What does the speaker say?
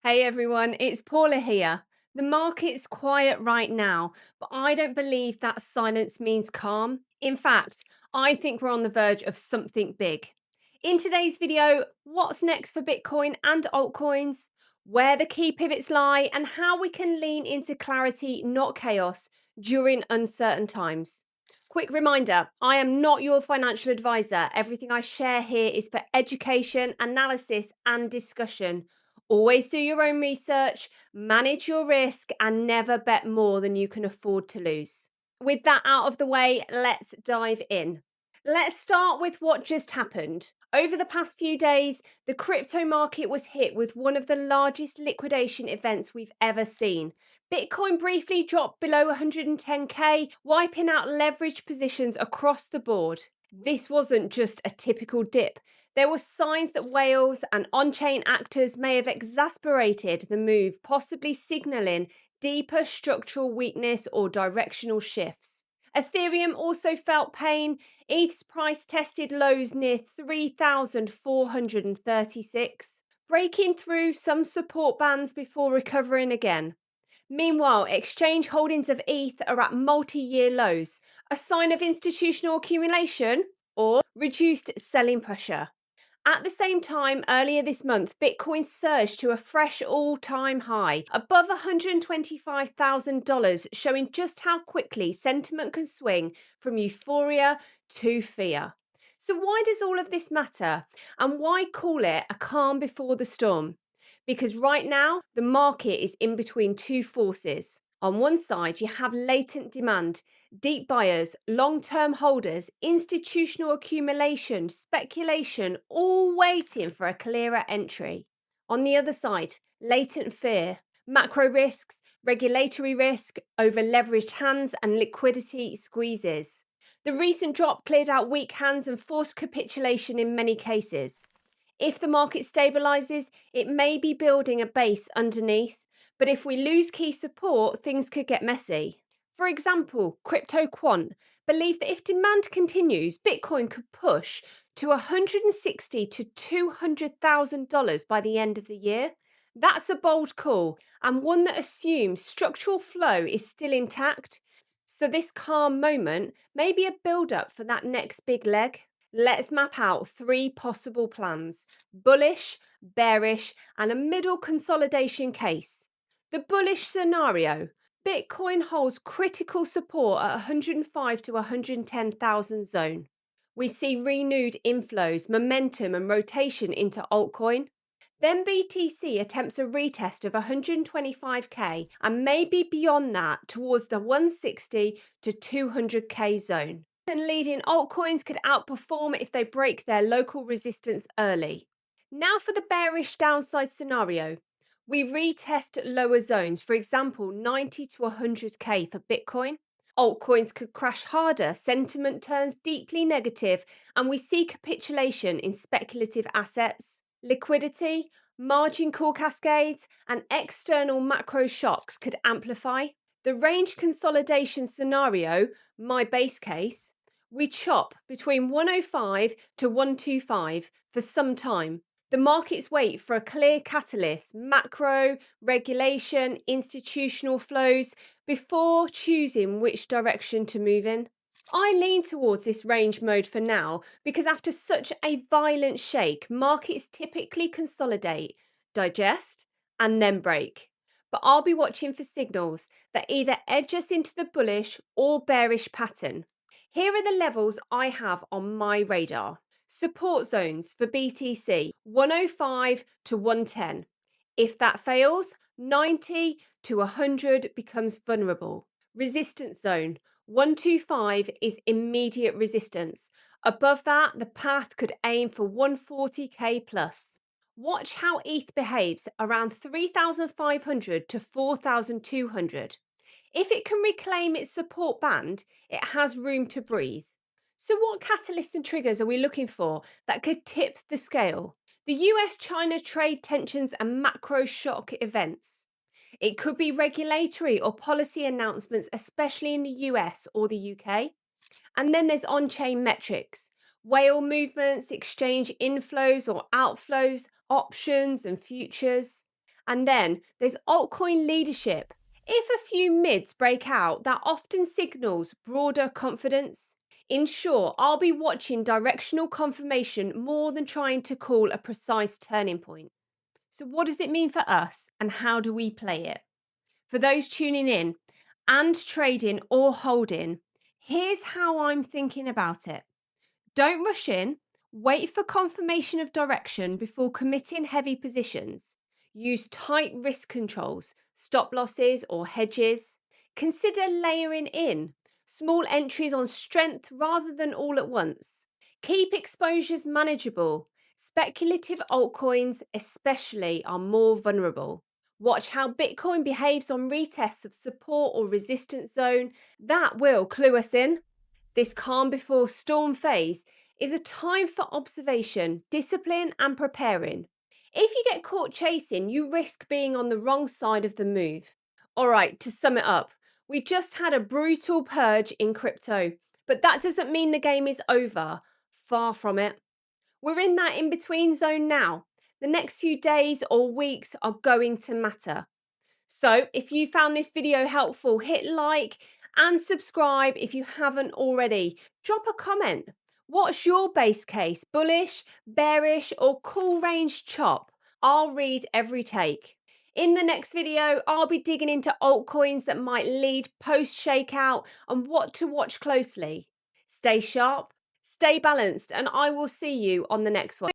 Hey everyone, it's Paula here. The market's quiet right now, but I don't believe that silence means calm. In fact, I think we're on the verge of something big. In today's video, what's next for Bitcoin and altcoins, where the key pivots lie, and how we can lean into clarity, not chaos, during uncertain times. Quick reminder, I am not your financial advisor. Everything I share here is for education, analysis, and discussion. Always do your own research, manage your risk, and never bet more than you can afford to lose. With that out of the way, let's dive in. Let's start with what just happened. Over the past few days, the crypto market was hit with one of the largest liquidation events we've ever seen. Bitcoin briefly dropped below 110k, wiping out leveraged positions across the board. This wasn't just a typical dip. There were signs that whales and on chain actors may have exasperated the move, possibly signaling deeper structural weakness or directional shifts. Ethereum also felt pain. ETH's price tested lows near 3,436, breaking through some support bands before recovering again. Meanwhile, exchange holdings of ETH are at multi-year lows, a sign of institutional accumulation or reduced selling pressure. At the same time, earlier this month, Bitcoin surged to a fresh all-time high, above $125,000, showing just how quickly sentiment can swing from euphoria to fear. So why does all of this matter? And why call it a calm before the storm? Because right now, the market is in between two forces. On one side, you have latent demand, deep buyers, long-term holders, institutional accumulation, speculation, all waiting for a clearer entry. On the other side, latent fear, macro risks, regulatory risk, over leveraged hands, and liquidity squeezes. The recent drop cleared out weak hands and forced capitulation in many cases. If the market stabilizes, it may be building a base underneath, but if we lose key support, things could get messy. For example, Crypto Quant believe that if demand continues, Bitcoin could push to $160,000 to $200,000 by the end of the year. That's a bold call, and one that assumes structural flow is still intact. So this calm moment may be a build-up for that next big leg. Let's map out three possible plans: bullish, bearish, and a middle consolidation case. The bullish scenario: Bitcoin holds critical support at 105 to 110,000 zone. We see renewed inflows, momentum, and rotation into altcoin. Then BTC attempts a retest of 125k and maybe beyond that towards the 160 to 200k zone. And leading altcoins could outperform if they break their local resistance early. Now for the bearish downside scenario. We retest lower zones, for example, 90 to 100k for Bitcoin. Altcoins could crash harder, sentiment turns deeply negative, and we see capitulation in speculative assets. Liquidity, margin call cascades, and external macro shocks could amplify. The range consolidation scenario, my base case, we chop between 105 to 125 for some time. The markets wait for a clear catalyst, macro, regulation, institutional flows, before choosing which direction to move in. I lean towards this range mode for now because after such a violent shake, markets typically consolidate, digest, and then break. But I'll be watching for signals that either edge us into the bullish or bearish pattern. Here are the levels I have on my radar. Support zones for BTC 105 to 110. If that fails, 90 to 100 becomes vulnerable. Resistance zone 125 is immediate resistance. Above that, the path could aim for 140k plus. Watch how ETH behaves around 3,500 to 4,200. If it can reclaim its support band, it has room to breathe. So what catalysts and triggers are we looking for that could tip the scale? The US-China trade tensions and macro shock events. It could be regulatory or policy announcements, especially in the US or the UK. And then there's on-chain metrics, whale movements, exchange inflows or outflows, options and futures. And then there's altcoin leadership. If a few mids break out, that often signals broader confidence. In short, I'll be watching directional confirmation more than trying to call a precise turning point. So, what does it mean for us and how do we play it? For those tuning in and trading or holding, here's how I'm thinking about it. Don't rush in. Wait for confirmation of direction before committing heavy positions. Use tight risk controls, stop losses, or hedges. Consider layering in small entries on strength rather than all at once. Keep exposures manageable. Speculative altcoins, especially, are more vulnerable. Watch how Bitcoin behaves on retests of support or resistance zone. That will clue us in. This calm before storm phase is a time for observation, discipline, and preparing. If you get caught chasing, you risk being on the wrong side of the move. All right, to sum it up, we just had a brutal purge in crypto, but that doesn't mean the game is over. Far from it. We're in that in between zone now. The next few days or weeks are going to matter. So if you found this video helpful, hit like and subscribe if you haven't already. Drop a comment. What's your base case? Bullish, bearish, or cool range chop? I'll read every take. In the next video, I'll be digging into altcoins that might lead post shakeout and what to watch closely. Stay sharp, stay balanced, and I will see you on the next one.